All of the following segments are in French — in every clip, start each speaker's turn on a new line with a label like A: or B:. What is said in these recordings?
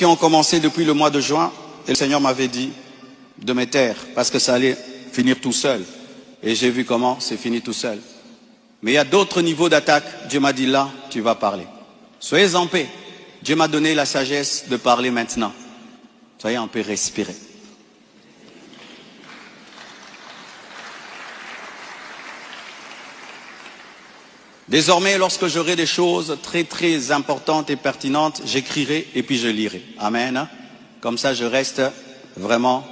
A: qui ont commencé depuis le mois de juin, et le Seigneur m'avait dit de me taire, parce que ça allait finir tout seul. Et j'ai vu comment c'est fini tout seul. Mais il y a d'autres niveaux d'attaque. Dieu m'a dit là, tu vas parler. Soyez en paix. Dieu m'a donné la sagesse de parler maintenant. Soyez en paix, respirez. Désormais, lorsque j'aurai des choses très très importantes et pertinentes, j'écrirai et puis je lirai. Amen. Comme ça, je reste vraiment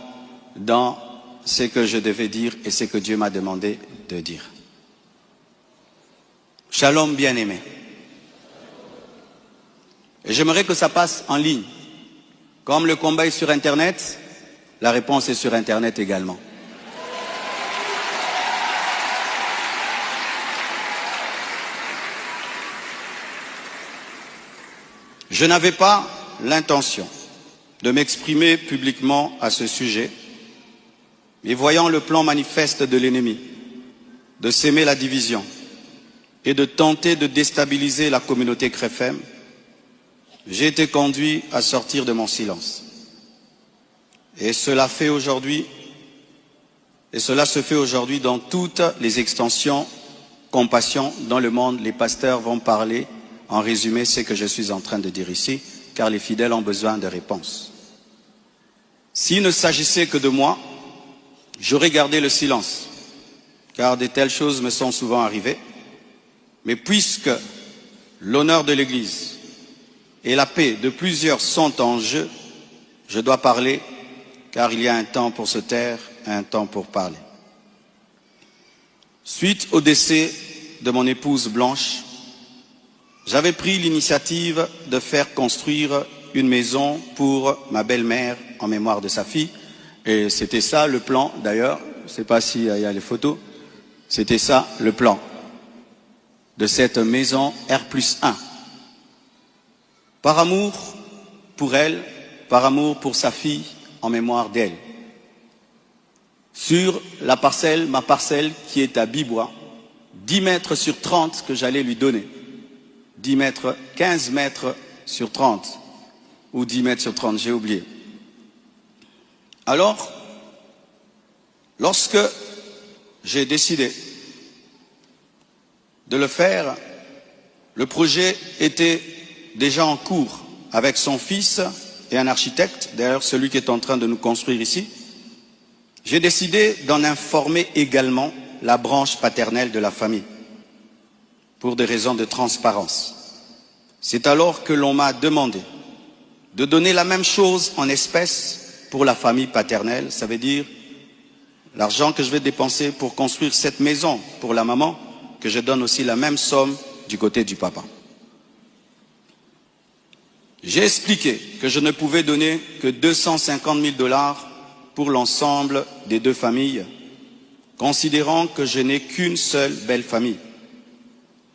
A: dans ce que je devais dire et ce que Dieu m'a demandé de dire. Shalom, bien-aimé. Et j'aimerais que ça passe en ligne. Comme le combat est sur Internet, la réponse est sur Internet également. Je n'avais pas l'intention de m'exprimer publiquement à ce sujet, mais voyant le plan manifeste de l'ennemi, de s'aimer la division et de tenter de déstabiliser la communauté CREFEM, j'ai été conduit à sortir de mon silence. Et cela se fait aujourd'hui dans toutes les extensions compassion dans le monde. Les pasteurs vont parler en résumé ce que je suis en train de dire ici, car les fidèles ont besoin de réponses. S'il ne s'agissait que de moi, j'aurais gardé le silence, car de telles choses me sont souvent arrivées. Mais puisque l'honneur de l'Église et la paix de plusieurs sont en jeu, je dois parler, car il y a un temps pour se taire, un temps pour parler. Suite au décès de mon épouse Blanche, j'avais pris l'initiative de faire construire une maison pour ma belle-mère en mémoire de sa fille. Et c'était ça le plan, d'ailleurs, je ne sais pas s'il y a les photos, c'était ça le plan de cette maison R+1. Par amour pour elle, par amour pour sa fille, en mémoire d'elle. Sur la parcelle, ma parcelle qui est à Bibois, 10 mètres sur 30 que j'allais lui donner. 10 mètres, 15 mètres sur 30, ou 10 mètres sur 30, j'ai oublié. Alors, lorsque j'ai décidé de le faire, le projet était déjà en cours avec son fils et un architecte, d'ailleurs celui qui est en train de nous construire ici. J'ai décidé d'en informer également la branche paternelle de la famille, pour des raisons de transparence. C'est alors que l'on m'a demandé de donner la même chose en espèces pour la famille paternelle, ça veut dire l'argent que je vais dépenser pour construire cette maison pour la maman, que je donne aussi la même somme du côté du papa. J'ai expliqué que je ne pouvais donner que 250 000 $ pour l'ensemble des deux familles, considérant que je n'ai qu'une seule belle famille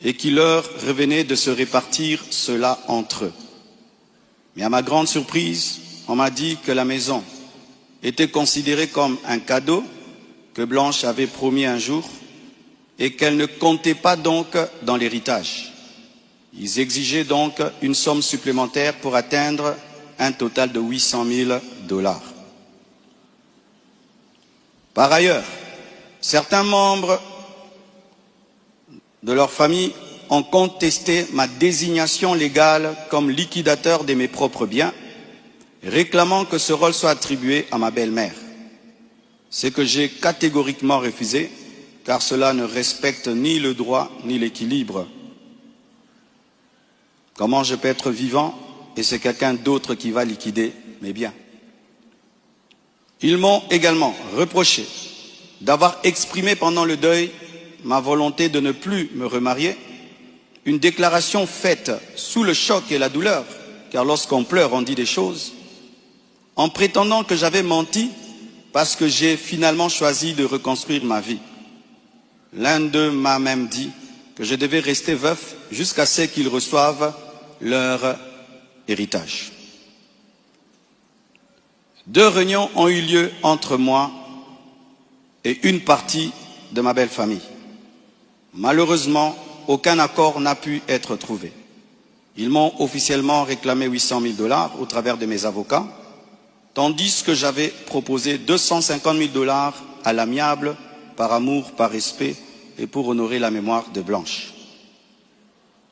A: et qu'il leur revenait de se répartir cela entre eux. Mais à ma grande surprise, on m'a dit que la maison était considérée comme un cadeau que Blanche avait promis un jour et qu'elle ne comptait pas donc dans l'héritage. Ils exigeaient donc une somme supplémentaire pour atteindre un total de 800 000 $. Par ailleurs, certains membres de leur famille ont contesté ma désignation légale comme liquidateur de mes propres biens, réclamant que ce rôle soit attribué à ma belle-mère. Ce que j'ai catégoriquement refusé, car cela ne respecte ni le droit ni l'équilibre. Comment je peux être vivant et c'est quelqu'un d'autre qui va liquider mes biens? Ils m'ont également reproché d'avoir exprimé pendant le deuil ma volonté de ne plus me remarier, une déclaration faite sous le choc et la douleur, car lorsqu'on pleure, on dit des choses, en prétendant que j'avais menti parce que j'ai finalement choisi de reconstruire ma vie. L'un d'eux m'a même dit que je devais rester veuf jusqu'à ce qu'ils reçoivent leur héritage. 2 réunions ont eu lieu entre moi et une partie de ma belle famille. Malheureusement, aucun accord n'a pu être trouvé. Ils m'ont officiellement réclamé 800 000 $ au travers de mes avocats, tandis que j'avais proposé 250 000 $ à l'amiable, par amour, par respect et pour honorer la mémoire de Blanche.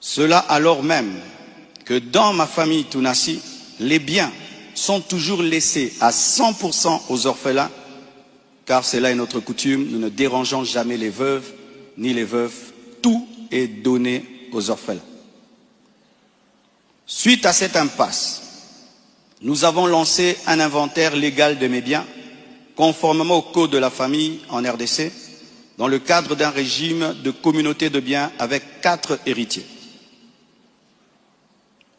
A: Cela alors même que dans ma famille Tounassi, les biens sont toujours laissés à 100% aux orphelins, car c'est là est notre coutume, nous ne dérangeons jamais les veuves ni les veufs, tout est donné aux orphelins. Suite à cette impasse, nous avons lancé un inventaire légal de mes biens, conformément au code de la famille en RDC, dans le cadre d'un régime de communauté de biens avec 4 héritiers.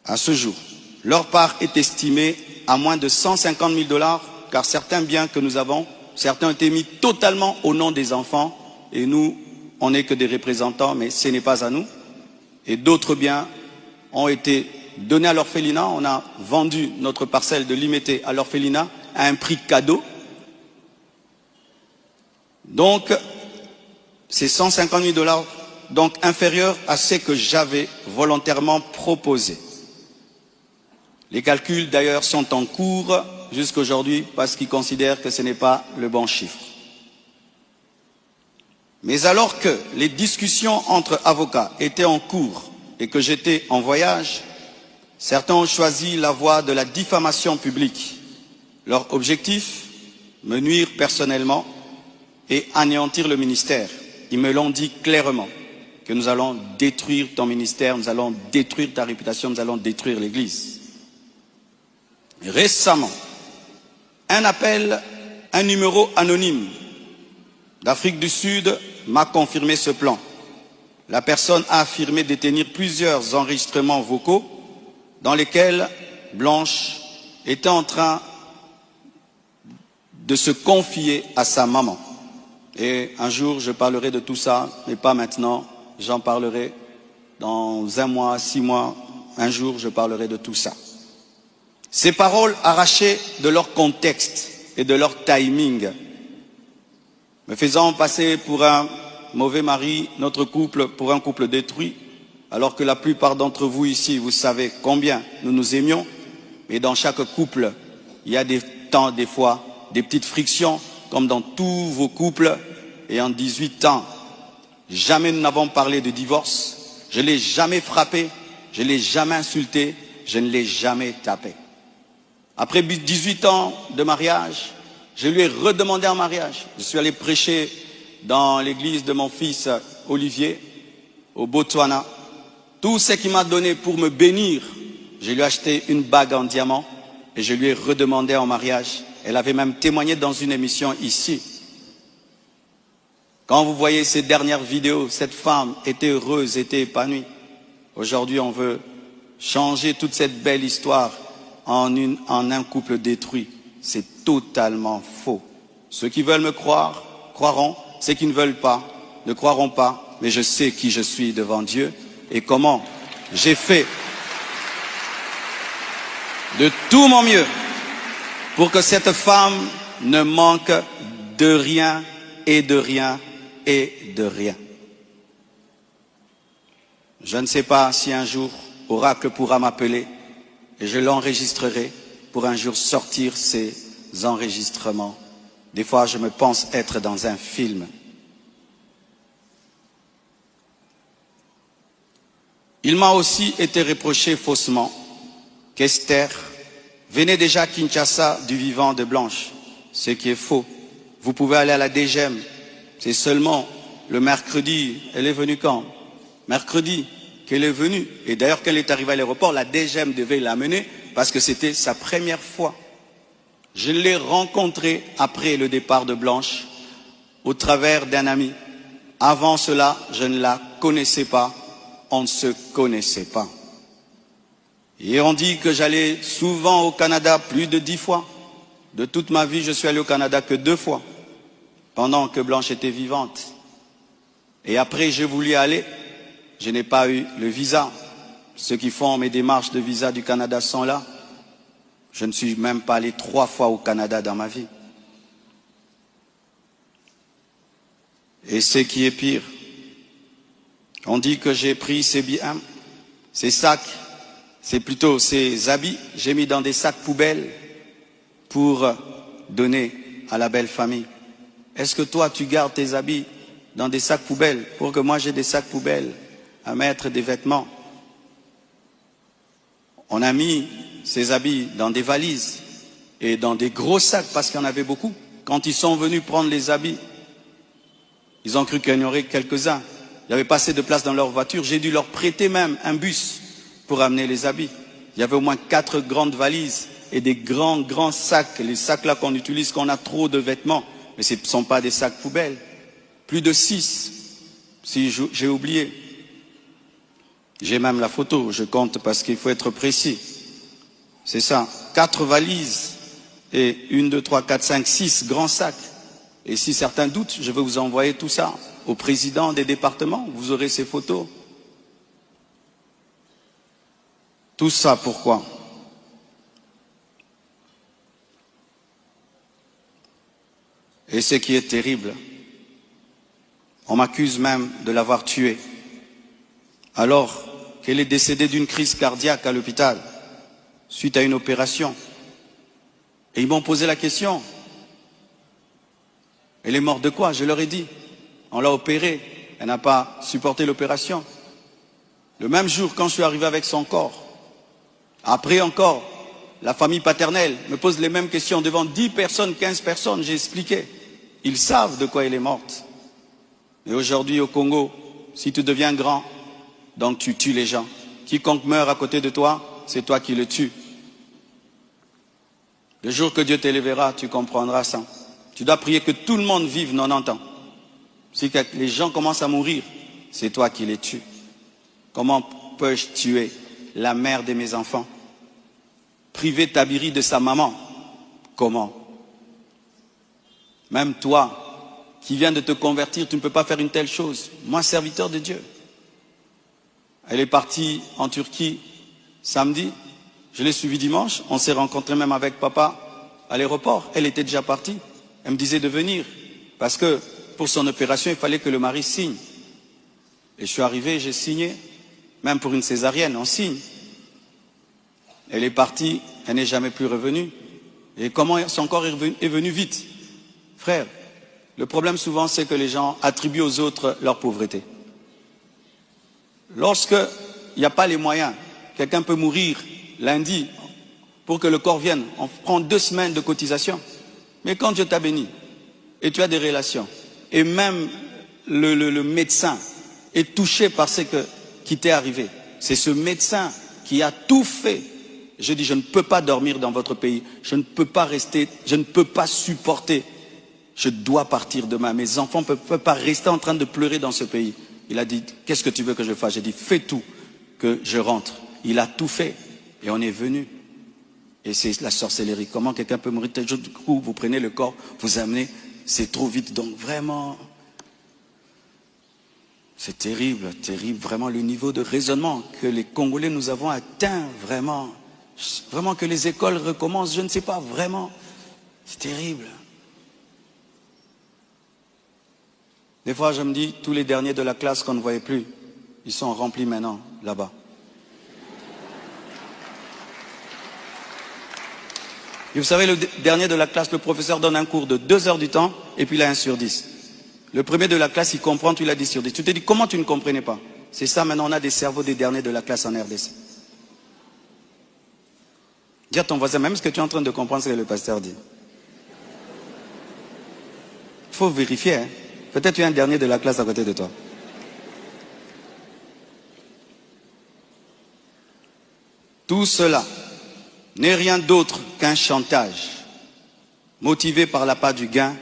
A: À ce jour, leur part est estimée à moins de 150 000 $, car certains biens que nous avons, certains ont été mis totalement au nom des enfants, et nous, on n'est que des représentants, mais ce n'est pas à nous. Et d'autres biens ont été donnés à l'orphelinat. On a vendu notre parcelle de Limété à l'orphelinat à un prix cadeau. Donc, c'est 150 000 $, donc inférieur à ce que j'avais volontairement proposé. Les calculs d'ailleurs sont en cours jusqu'à aujourd'hui parce qu'ils considèrent que ce n'est pas le bon chiffre. Mais alors que les discussions entre avocats étaient en cours et que j'étais en voyage, certains ont choisi la voie de la diffamation publique. Leur objectif, me nuire personnellement et anéantir le ministère. Ils me l'ont dit clairement, que nous allons détruire ton ministère, nous allons détruire ta réputation, nous allons détruire l'Église. Récemment, un numéro anonyme d'Afrique du Sud m'a confirmé ce plan. La personne a affirmé détenir plusieurs enregistrements vocaux dans lesquels Blanche était en train de se confier à sa maman. Et un jour, je parlerai de tout ça, mais pas maintenant. J'en parlerai dans 1 mois, 6 mois. Un jour, je parlerai de tout ça. Ces paroles arrachées de leur contexte et de leur timing, me faisant passer pour un mauvais mari, notre couple pour un couple détruit, alors que la plupart d'entre vous ici, vous savez combien nous nous aimions, mais dans chaque couple, il y a des temps, des fois, des petites frictions, comme dans tous vos couples, et en 18 ans, jamais nous n'avons parlé de divorce, je ne l'ai jamais frappé, je ne l'ai jamais insulté, je ne l'ai jamais tapé. Après 18 ans de mariage, je lui ai redemandé en mariage. Je suis allé prêcher dans l'église de mon fils Olivier, au Botswana. Tout ce qu'il m'a donné pour me bénir, je lui ai acheté une bague en diamant et je lui ai redemandé en mariage. Elle avait même témoigné dans une émission ici. Quand vous voyez ces dernières vidéos, cette femme était heureuse, était épanouie. Aujourd'hui, on veut changer toute cette belle histoire en un couple détruit. C'est totalement faux. Ceux qui veulent me croire, croiront. Ceux qui ne veulent pas, ne croiront pas. Mais je sais qui je suis devant Dieu et comment j'ai fait de tout mon mieux pour que cette femme ne manque de rien et de rien et de rien. Je ne sais pas si un jour Oracle pourra m'appeler et je l'enregistrerai pour un jour sortir ces enregistrements. Des fois, je me pense être dans un film. Il m'a aussi été reproché faussement qu'Esther venait déjà à Kinshasa du vivant de Blanche, ce qui est faux. Vous pouvez aller à la DGM, c'est seulement le mercredi. Elle est venue quand? Mercredi qu'elle est venue. Et d'ailleurs, quand elle est arrivée à l'aéroport, la DGM devait l'amener parce que c'était sa première fois. Je l'ai rencontrée après le départ de Blanche au travers d'un ami. Avant cela, je ne la connaissais pas. On ne se connaissait pas. Et on dit que j'allais souvent au Canada plus de 10 fois. De toute ma vie, je suis allé au Canada que 2 fois, pendant que Blanche était vivante. Et après, j'ai voulu aller. Je n'ai pas eu le visa. Ceux qui font mes démarches de visa du Canada sont là. Je ne suis même pas allé 3 fois au Canada dans ma vie. Et ce qui est pire, on dit que j'ai pris ces biens, ces sacs, c'est plutôt ces habits, j'ai mis dans des sacs poubelles pour donner à la belle famille. Est-ce que toi, tu gardes tes habits dans des sacs poubelles pour que moi j'ai des sacs poubelles à mettre des vêtements? On a mis ces habits dans des valises et dans des gros sacs parce qu'il y en avait beaucoup. Quand ils sont venus prendre les habits, ils ont cru qu'il y en aurait quelques-uns. Il n'y avait pas assez de place dans leur voiture. J'ai dû leur prêter même un bus pour amener les habits. Il y avait au moins 4 grandes valises et des grands sacs. Les sacs là qu'on utilise quand on a trop de vêtements. Mais ce ne sont pas des sacs poubelles. Plus de 6, si j'ai oublié. J'ai même la photo, je compte parce qu'il faut être précis. C'est ça, 4 valises et 1, 2, 3, 4, 5, 6 grands sacs. Et si certains doutent, je vais vous envoyer tout ça au président des départements. Vous aurez ces photos. Tout ça, pourquoi? Et ce qui est terrible, on m'accuse même de l'avoir tué, alors qu'elle est décédée d'une crise cardiaque à l'hôpital, suite à une opération. Et ils m'ont posé la question, elle est morte de quoi? Je leur ai dit, on l'a opérée, elle n'a pas supporté l'opération. Le même jour, quand je suis arrivé avec son corps, après encore, la famille paternelle me pose les mêmes questions devant 10 personnes, 15 personnes, j'ai expliqué. Ils savent de quoi elle est morte. Et aujourd'hui au Congo, si tu deviens grand, donc tu tues les gens. Quiconque meurt à côté de toi, c'est toi qui le tues. Le jour que Dieu t'élèvera, tu comprendras ça. Tu dois prier que tout le monde vive 90 ans. Si les gens commencent à mourir, c'est toi qui les tues. Comment peux-je tuer la mère de mes enfants? Priver Tabiri de sa maman? Comment? Même toi, qui viens de te convertir, tu ne peux pas faire une telle chose. Moi, serviteur de Dieu. Elle est partie en Turquie samedi. Je l'ai suivie dimanche. On s'est rencontrés même avec papa à l'aéroport. Elle était déjà partie. Elle me disait de venir. Parce que pour son opération, il fallait que le mari signe. Et je suis arrivé, j'ai signé. Même pour une césarienne, on signe. Elle est partie, elle n'est jamais plus revenue. Et comment son corps est venu vite? Frère, le problème souvent c'est que les gens attribuent aux autres leur pauvreté. Lorsqu'il n'y a pas les moyens, quelqu'un peut mourir lundi pour que le corps vienne. On prend 2 semaines de cotisation. Mais quand Dieu t'a béni, et tu as des relations, et même le médecin est touché par ce qui t'est arrivé, c'est ce médecin qui a tout fait. Je dis, je ne peux pas dormir dans votre pays, je ne peux pas rester, je ne peux pas supporter, je dois partir demain. Mes enfants ne peuvent pas rester en train de pleurer dans ce pays. Il a dit, qu'est-ce que tu veux que je fasse? J'ai dit, fais tout, que je rentre. Il a tout fait, et on est venu. Et c'est la sorcellerie. Comment quelqu'un peut mourir tel jour? Du coup, vous prenez le corps, vous amenez, c'est trop vite. Donc vraiment, c'est terrible, terrible. Vraiment le niveau de raisonnement que les Congolais nous avons atteint, vraiment. Vraiment que les écoles recommencent, je ne sais pas, vraiment. C'est terrible. Des fois, je me dis, tous les derniers de la classe qu'on ne voyait plus, ils sont remplis maintenant, là-bas. Et vous savez, le dernier de la classe, le professeur donne un cours de 2 heures du temps, et puis il a 1 sur 10. Le premier de la classe, il comprend, tu l'as 10 sur 10. Tu te dis, comment tu ne comprenais pas? C'est ça, maintenant, on a des cerveaux des derniers de la classe en RDC. Dis à ton voisin, même ce que tu es en train de comprendre, ce que le pasteur dit. Il faut vérifier, hein. Peut-être tu es un dernier de la classe à côté de toi. Tout cela n'est rien d'autre qu'un chantage, motivé par l'appât du gain,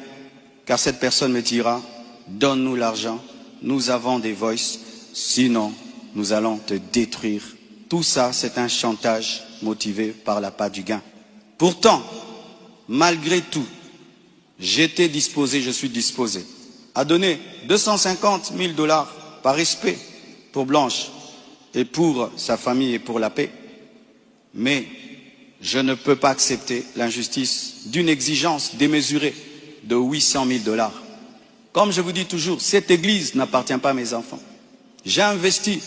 A: car cette personne me dira, donne-nous l'argent, nous avons des voices, sinon nous allons te détruire. Tout ça, c'est un chantage motivé par l'appât du gain. Pourtant, malgré tout, j'étais disposé, je suis disposé à donner 250 000 $ par respect pour Blanche et pour sa famille et pour la paix. Mais je ne peux pas accepter l'injustice d'une exigence démesurée de 800 000 $. Comme je vous dis toujours, cette église n'appartient pas à mes enfants. J'ai investi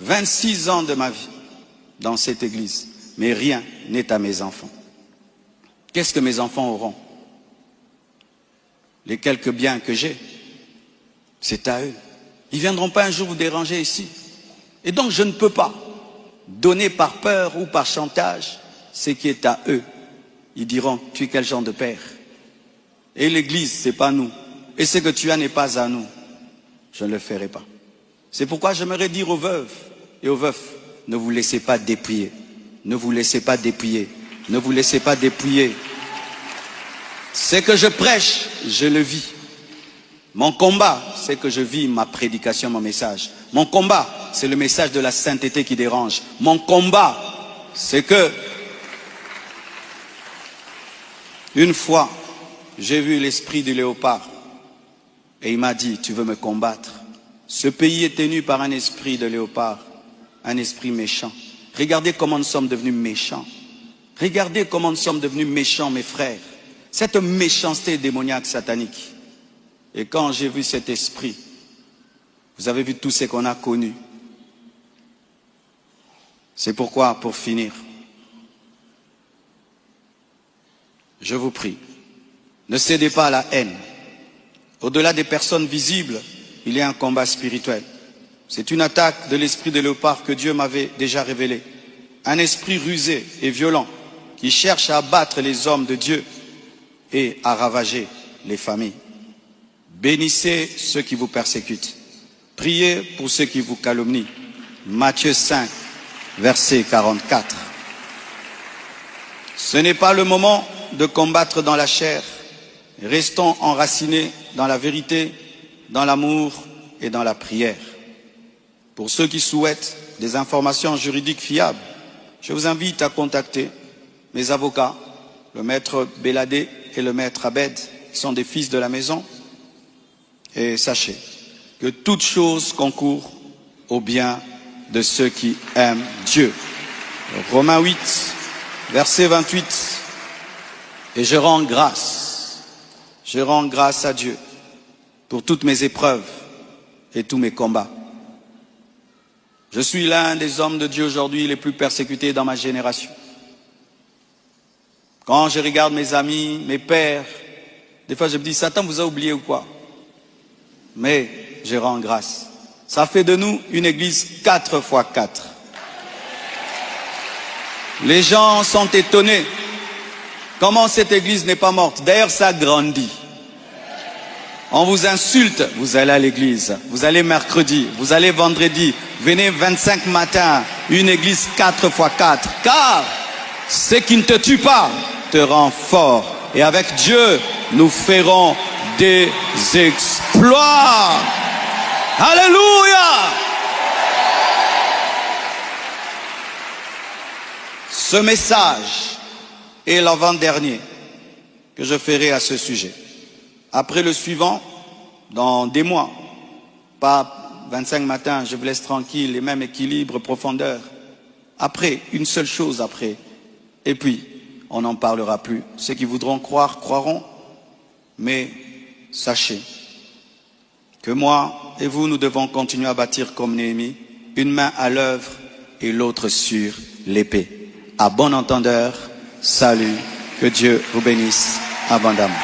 A: 26 ans de ma vie dans cette église, mais rien n'est à mes enfants. Qu'est-ce que mes enfants auront? Les quelques biens que j'ai, c'est à eux. Ils ne viendront pas un jour vous déranger ici. Et donc je ne peux pas donner par peur ou par chantage ce qui est à eux. Ils diront, tu es quel genre de père? Et l'église, c'est pas nous. Et ce que tu as n'est pas à nous. Je ne le ferai pas. C'est pourquoi j'aimerais dire aux veuves et aux veufs, ne vous laissez pas dépouiller. Ne vous laissez pas dépouiller. Ne vous laissez pas dépouiller. Ce que je prêche, je le vis. Mon combat, c'est que je vis ma prédication, mon message. Mon combat, c'est le message de la sainteté qui dérange. Mon combat, c'est que, une fois, j'ai vu l'esprit du léopard et il m'a dit, tu veux me combattre? Ce pays est tenu par un esprit de léopard, un esprit méchant. Regardez comment nous sommes devenus méchants. Regardez comment nous sommes devenus méchants, mes frères. Cette méchanceté démoniaque satanique. Et quand j'ai vu cet esprit, vous avez vu tout ce qu'on a connu. C'est pourquoi, pour finir, je vous prie, ne cédez pas à la haine. Au-delà des personnes visibles, il y a un combat spirituel. C'est une attaque de l'esprit de léopard que Dieu m'avait déjà révélé. Un esprit rusé et violent qui cherche à abattre les hommes de Dieu et à ravager les familles. Bénissez ceux qui vous persécutent. Priez pour ceux qui vous calomnient. Matthieu 5, verset 44. Ce n'est pas le moment de combattre dans la chair. Restons enracinés dans la vérité, dans l'amour et dans la prière. Pour ceux qui souhaitent des informations juridiques fiables, je vous invite à contacter mes avocats, le maître Béladé et le maître Abed, qui sont des fils de la maison. Et sachez que toute chose concourt au bien de ceux qui aiment Dieu. Romains 8, verset 28. Et je rends grâce à Dieu pour toutes mes épreuves et tous mes combats. Je suis l'un des hommes de Dieu aujourd'hui les plus persécutés dans ma génération. Quand je regarde mes amis, mes pères, des fois je me dis, Satan vous a oublié ou quoi? Mais je rends grâce. Ça fait de nous une église 4x4. Les gens sont étonnés. Comment cette église n'est pas morte? D'ailleurs, ça grandit. On vous insulte, vous allez à l'église. Vous allez mercredi, vous allez vendredi. Venez 25 matins, une église 4x4. Car ce qui ne te tue pas te rend fort. Et avec Dieu, nous ferons des exploits. Alléluia! Ce message est l'avant-dernier que je ferai à ce sujet. Après le suivant, dans des mois, pas 25 matins, je vous laisse tranquille, les mêmes équilibres, profondeur. Après, une seule chose après. Et puis, on n'en parlera plus. Ceux qui voudront croire, croiront. Mais sachez que moi et vous, nous devons continuer à bâtir comme Néhémie, une main à l'œuvre et l'autre sur l'épée. À bon entendeur, salut, que Dieu vous bénisse abondamment.